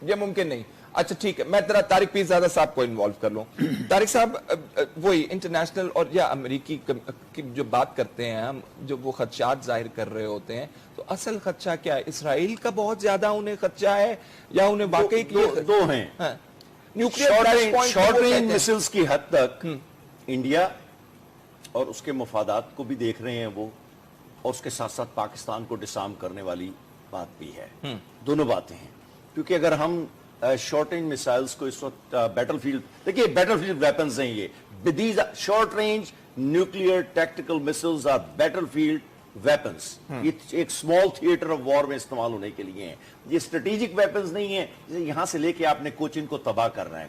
یہ ممکن نہیں. اچھا ٹھیک ہے, میں ذرا طارق پیر زادہ صاحب کو انوالو کر لوں. طارق صاحب, وہی انٹرنیشنل اور یا امریکی کی جو بات کرتے ہیں ہم, جو وہ خدشات ظاہر کر رہے ہوتے ہیں, تو اصل خدشہ کیا ہے؟ اسرائیل کا بہت زیادہ انہیں خدشہ ہے یا انہیں واقعی دو ہیں. شارٹ رینج مسلز کی حد تک انڈیا اور اس کے مفادات کو بھی دیکھ رہے ہیں وہ, اور اس کے ساتھ ساتھ پاکستان کو ڈسارم کرنے والی بات بھی ہے. دونوں باتیں ہیں, کیونکہ اگر ہم شارٹ رینج میسائلز کو اس وقت بیٹل فیلڈ, دیکھیے بیٹل فیلڈ ویپنز ہیں یہ, these short range nuclear tactical missiles are battlefield weapons. یہ ایک اسمال تھیٹر آف وار میں استعمال ہونے کے لیے ہیں, یہ اسٹریٹجک ویپنز نہیں ہیں یہاں سے لے کے آپ نے کوچن کو تباہ کرنا ہے.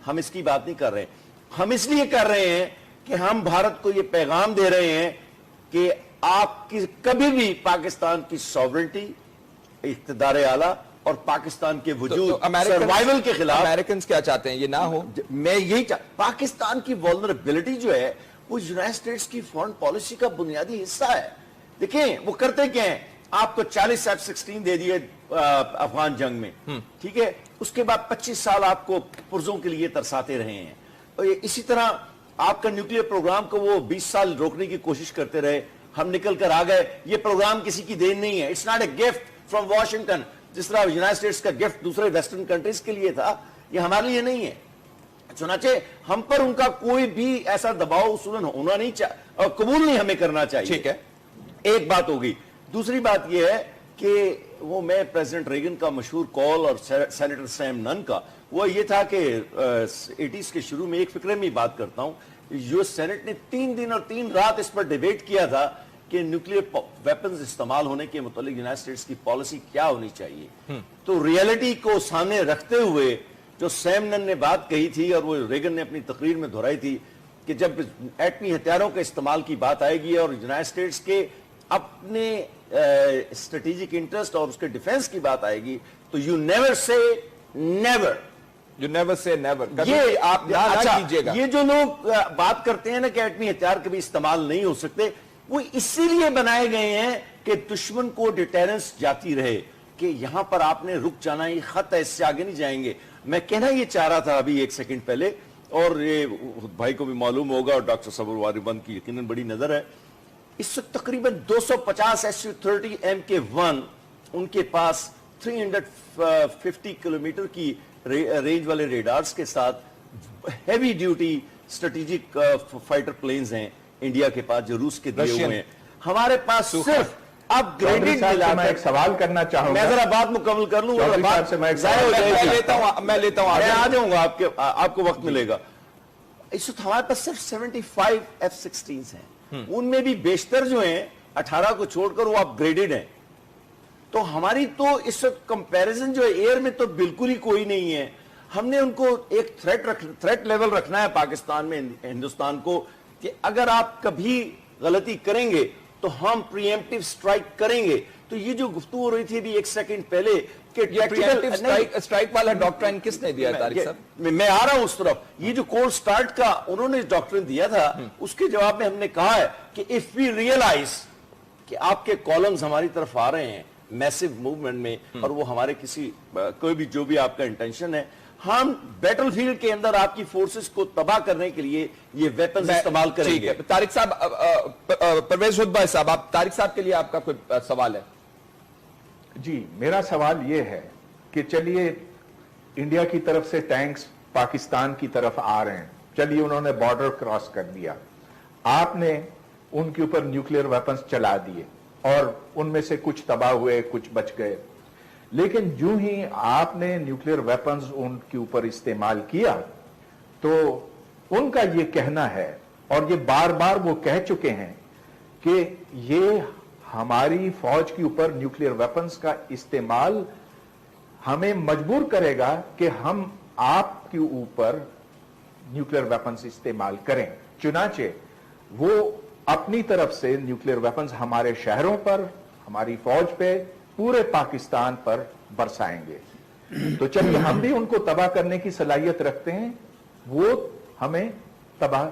ہم اس کی بات نہیں کر رہے, ہم اس لیے کر رہے ہیں کہ ہم بھارت کو یہ پیغام دے رہے ہیں کہ آپ کی کبھی بھی پاکستان کی سوورنٹی, اقتدار اعلیٰ اور پاکستان کے وجود سروائیول کے خلاف. امریکنز کیا چاہتے ہیں یہ نہ ہو؟ میں یہی پاکستان کی vulnerability جو ہے وہ یونائٹڈ اسٹیٹس کی فورن پالیسی کا بنیادی حصہ ہے. دیکھیں وہ کرتے کیا ہیں, آپ کو 40 F-16 دے دیے افغان جنگ میں, ٹھیک ہے, اس کے بعد 25 سال آپ کو پرزوں کے لیے ترساتے رہے ہیں, اور اسی طرح آپ کا نیوکلیئر پروگرام کو وہ 20 سال روکنے کی کوشش کرتے رہے, ہم نکل کر آ گئے. یہ پروگرام کسی کی دین نہیں ہے, it's not a gift from Washington, جس طرح یونائٹڈ اسٹیٹس کا گفٹ دوسرے ویسٹرن کنٹریز کے لیے تھا, یہ ہمارے لیے نہیں ہے. چنانچہ ہم پر ان کا کوئی بھی ایسا دباؤ اصولاً ہونا نہیں اور قبول نہیں ہمیں کرنا چاہیے. ٹھیک ہے, ایک بات ہوگی. دوسری بات یہ ہے کہ وہ میں پریزیڈنٹ ریگن کا مشہور کال اور سینیٹر سیم نن کا وہ یہ تھا کہ 80s کے شروع میں, ایک فکرے میں بات کرتا ہوں, یو ایس سینٹ نے 3 دن اور 3 رات اس پر ڈیبیٹ کیا تھا کہ نیوکلیئر ویپنز استعمال ہونے کے متعلق یونائٹڈ اسٹیٹس کی پالیسی کیا ہونی چاہیے. تو ریئلٹی کو سامنے رکھتے ہوئے جو سیم نن نے بات کہی تھی اور وہ ریگن نے اپنی تقریر میں دہرائی تھی کہ جب ایٹمی ہتھیاروں کے استعمال کی بات آئے گی اور یونائٹڈ اسٹیٹس کے اپنے اسٹریٹجک انٹرسٹ اور اس کے ڈیفنس کی بات آئے گی, تو یو نیور سے نیور, یو نیور سے نیور, یہ آپ نہ کیجیے گا. یہ جو لوگ بات کرتے ہیں نا کہ ایٹمی ہتھیار کبھی استعمال نہیں ہو سکتے, وہ اسی لیے بنائے گئے ہیں کہ دشمن کو ڈیٹرنس جاتی رہے کہ یہاں پر آپ نے رک جانا, یہ خط ہے, اس سے آگے نہیں جائیں گے. میں کہنا یہ چاہ رہا تھا ابھی 1 سیکنڈ پہلے, اور یہ بھائی کو بھی معلوم ہوگا اور ڈاکٹر صبر واربند کی یقیناً بڑی نظر ہے, اس وقت تقریباً 250 Su-30 Mk1 ان کے پاس 350 کلومیٹر کی رینج والے ریڈارز کے ساتھ heavy duty strategic fighter planes ہیں انڈیا کے پاس جو روس کے دیے ہوئے ہیں. ہمارے پاس صرف اب گریڈڈ ملا. میں ایک سوال کرنا چاہوں گا, میں ذرا بات مکمل کر لوں, میں لیتا ہوں, میں آ جاؤں گا, آپ کو وقت ملے گا. اس وقت ہمارے پاس صرف 75 F-16 ہیں, ان میں بھی بیشتر جو ہیں 18 کو چھوڑ کر وہ اپ گریڈڈ ہیں. تو ہماری تو اس وقت کمپیریزن جو ہے ایئر میں تو بالکل ہی کوئی نہیں ہے. ہم نے ان کو ایک تھریٹ لیول رکھنا ہے پاکستان میں, ہندوستان کو, کہ اگر آپ کبھی غلطی کریں گے تو ہم پری ایمپٹیو سٹرائک کریں گے. تو یہ جو گفتگو ہو رہی تھی ابھی 1 سیکنڈ پہلے کہ سٹرائک والا ڈاکٹرائن کس نے دیا طارق صاحب؟ میں آ رہا ہوں اس طرف. یہ جو کولڈ سٹارٹ کا انہوں نے ڈاکٹرائن دیا تھا, اس کے جواب میں ہم نے کہا ہے کہ if we realize کہ آپ کے کالمز ہماری طرف آ رہے ہیں میسو موومنٹ میں, اور وہ ہمارے کسی کوئی بھی جو بھی آپ کا انٹینشن ہے, ہم بیٹل فیلڈ کے اندر آپ کی فورسز کو تباہ کرنے کے لیے یہ ویپنز استعمال کریں گے. طارق صاحب, پرویز حدبہ صاحب, آپ طارق صاحب کے لیے آپ کا کوئی سوال ہے؟ جی, میرا سوال یہ ہے کہ چلیے انڈیا کی طرف سے ٹینکس پاکستان کی طرف آ رہے ہیں, چلیے انہوں نے بارڈر کراس کر دیا, آپ نے ان کے اوپر نیوکلیئر ویپنز چلا دیے اور ان میں سے کچھ تباہ ہوئے, کچھ بچ گئے. لیکن جو ہی آپ نے نیوکلیئر ویپنز ان کے اوپر استعمال کیا تو ان کا یہ کہنا ہے, اور یہ بار بار وہ کہہ چکے ہیں, کہ یہ ہماری فوج کے اوپر نیوکلیئر ویپنز کا استعمال ہمیں مجبور کرے گا کہ ہم آپ کے اوپر نیوکلیئر ویپنز استعمال کریں. چنانچہ وہ اپنی طرف سے نیوکلیئر ویپنز ہمارے شہروں پر, ہماری فوج پہ, پورے پاکستان پر برسائیں گے. تو چلیے ہم بھی ان کو تباہ کرنے کی صلاحیت رکھتے ہیں, وہ ہمیں تباہ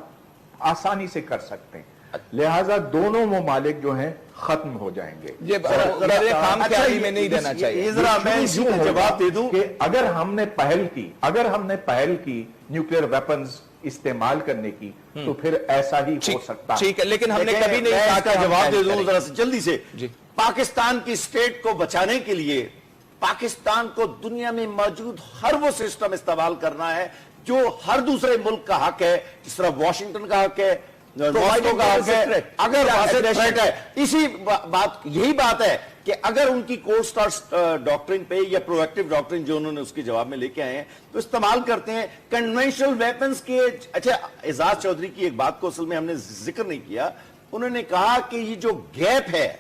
آسانی سے کر سکتے ہیں. لہٰذا دونوں ممالک جو ہیں ختم ہو جائیں گے. یہ میرے کام کے عادی میں نہیں رہنا چاہیے. یہ ذرا میں اسی کا جواب دے دوں کہ اگر ہم نے پہل کی نیوکلیئر ویپنز استعمال کرنے کی تو پھر ایسا ہی ہو سکتا ہے. ٹھیک ہے, لیکن ہم نے کبھی نہیں کہا کہ جواب دے دوں ذرا جلدی سے. جی. پاکستان کی اسٹیٹ کو بچانے کے لیے پاکستان کو دنیا میں موجود ہر وہ سسٹم استعمال کرنا ہے جو ہر دوسرے ملک کا حق ہے, جس طرح واشنگٹن کا حق ہے, ماسکو کا حق ہے. اگر تھریٹ ہے, اسی بات یہی بات ہے کہ اگر ان کی کولڈ سٹار ڈاکٹرن پہ یا پرو ایکٹیو ڈاکٹرن جو انہوں نے اس کے جواب میں لے کے آئے ہیں تو استعمال کرتے ہیں کنونشنل ویپنز کے. اچھا, اعزاز چودھری کی ایک بات کو اصل میں ہم نے ذکر نہیں کیا. انہوں نے کہا کہ یہ جو گیپ ہے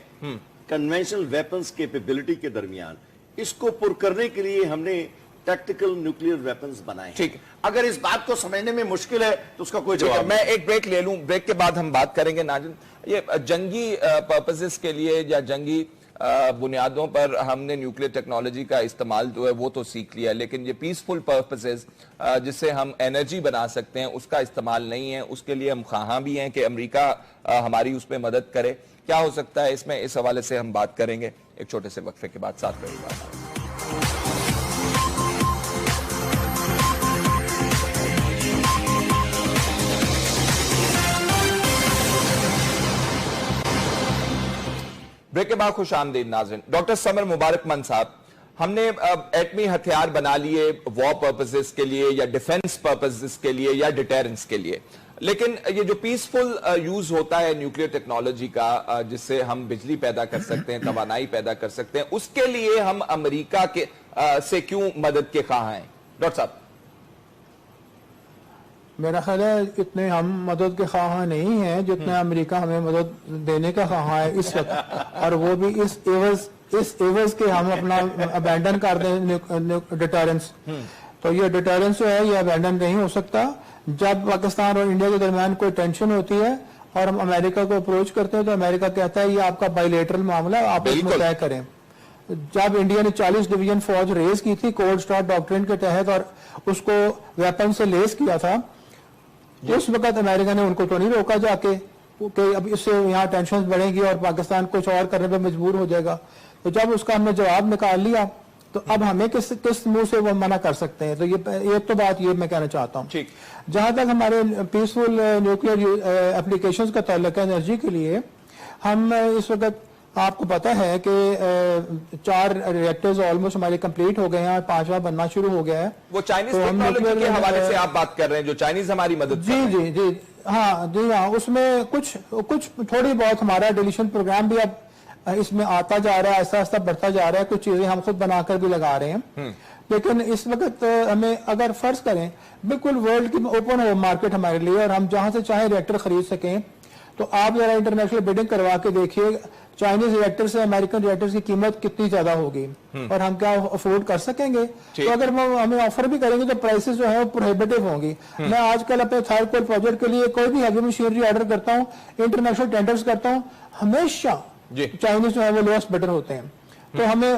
کنونشنل ویپنز کیپیبلٹی کے درمیان, اس کو پر کرنے کے لیے ہم نے ٹیکٹیکل نیوکلیئر ویپنز بنائے. ٹھیک. اگر اس بات کو سمجھنے میں مشکل ہے تو اس کا کوئی جواب میں ایک بریک لے لوں, بریک کے بعد ہم بات کریں گے. ناظرین, یہ جنگی پرپسز کے لیے یا جنگی بنیادوں پر ہم نے نیوکلیئر ٹیکنالوجی کا استعمال جو ہے وہ تو سیکھ لیا, لیکن یہ پیسفل پرپسز جس سے ہم انرجی بنا سکتے ہیں اس کا استعمال نہیں ہے. اس کے لیے ہم خواہاں بھی ہیں کہ امریکہ ہماری اس پہ مدد کرے. کیا ہو سکتا ہے اس میں, اس حوالے سے ہم بات کریں گے ایک چھوٹے سے وقفے کے بعد. ساتھ رہیے گا. بریک کے بعد خوش آمدید ناظرین. ڈاکٹر سمر مبارک من صاحب, ہم نے ایٹمی ہتھیار بنا لیے وار پرپسز کے لیے یا ڈیفنس پرپسز کے لیے یا ڈیٹرنس کے لیے, لیکن یہ جو پیسفل یوز ہوتا ہے نیوکلیئر ٹیکنالوجی کا جس سے ہم بجلی پیدا کر سکتے ہیں, توانائی پیدا کر سکتے ہیں, اس کے لیے ہم امریکہ سے کیوں مدد کے خواہاں ہیں؟ ڈاکٹر صاحب. میرا خیال ہے اتنے ہم مدد کے خواہاں نہیں ہیں جتنے امریکہ ہمیں مدد دینے کا خواہاں ہے اس وقت, اور وہ بھی اس ایوز کے ہم اپنا ابینڈن کر دیں ڈیٹرنس. تو یہ ڈیٹرنس جو ہے یہ ابینڈن نہیں ہو سکتا. جب پاکستان اور انڈیا کے درمیان کوئی ٹینشن ہوتی ہے اور ہم امریکہ کو اپروچ کرتے ہیں تو امریکہ کہتا ہے یہ آپ کا بائی لیٹرل معاملہ ہے, آپ اس میں طے کریں. جب انڈیا نے 40 ڈویژن فوج ریز کی تھی کولڈ سٹار ڈاکٹرن کے تحت اور اس کو ویپن سے لیس کیا تھا, اس وقت امریکہ نے ان کو تو نہیں روکا جا کے کہ اب اس سے یہاں ٹینشن بڑھیں گی اور پاکستان کچھ اور کرنے پہ مجبور ہو جائے گا. تو جب اس کا ہم نے جواب نکال لیا تو اب ہمیں کس منہ سے وہ منع کر سکتے ہیں. تو یہ تو بات یہ میں کہنا چاہتا ہوں. جہاں تک ہمارے پیسفل نیوکلیئر اپلیکیشنز کا تعلق ہے انرجی کے لیے, ہم اس وقت آپ کو پتا ہے کہ 4 ریئیکٹرز آلموسٹ ہمارے کمپلیٹ ہو گئے ہیں اور 5واں بننا شروع ہو گیا ہے. وہ چائنیز ٹیکنالوجی کے حوالے سے آپ بات کر رہے ہیں جو چائنیز ہماری مدد کر رہے ہیں. جی ہاں, اس میں کچھ تھوڑی بہت ہمارا ڈیلیشن پروگرام بھی اب اس میں آتا جا رہا ہے, آہستہ آہستہ بڑھتا جا رہا ہے. کچھ چیزیں ہم خود بنا کر بھی لگا رہے ہیں. لیکن اس وقت ہمیں اگر فرض کریں بالکل ورلڈ کی اوپن ہو مارکیٹ ہمارے لیے اور ہم جہاں سے چاہیں ریئیکٹر خرید سکیں, تو آپ ذرا انٹرنیشنل بیڈنگ کروا کے دیکھیے چائنیز ریئیکٹر سے امریکن ریئیکٹر کی قیمت کتنی زیادہ ہوگی اور ہم کیا افورڈ کر سکیں گے. تو اگر ہمیں آفر بھی کریں گے تو پرائسز جو ہے وہ پروہیبٹیو ہوں گی. میں آج کل اپنے تھرڈ کول پروجیکٹ کے لیے کوئی بھی ہیوی مشینری آرڈر کرتا ہوں, انٹرنیشنل ٹینڈرز کرتا ہوں, ہمیشہ چائنیز جو ہے وہ لوسٹ بیٹر ہوتے ہیں. تو ہمیں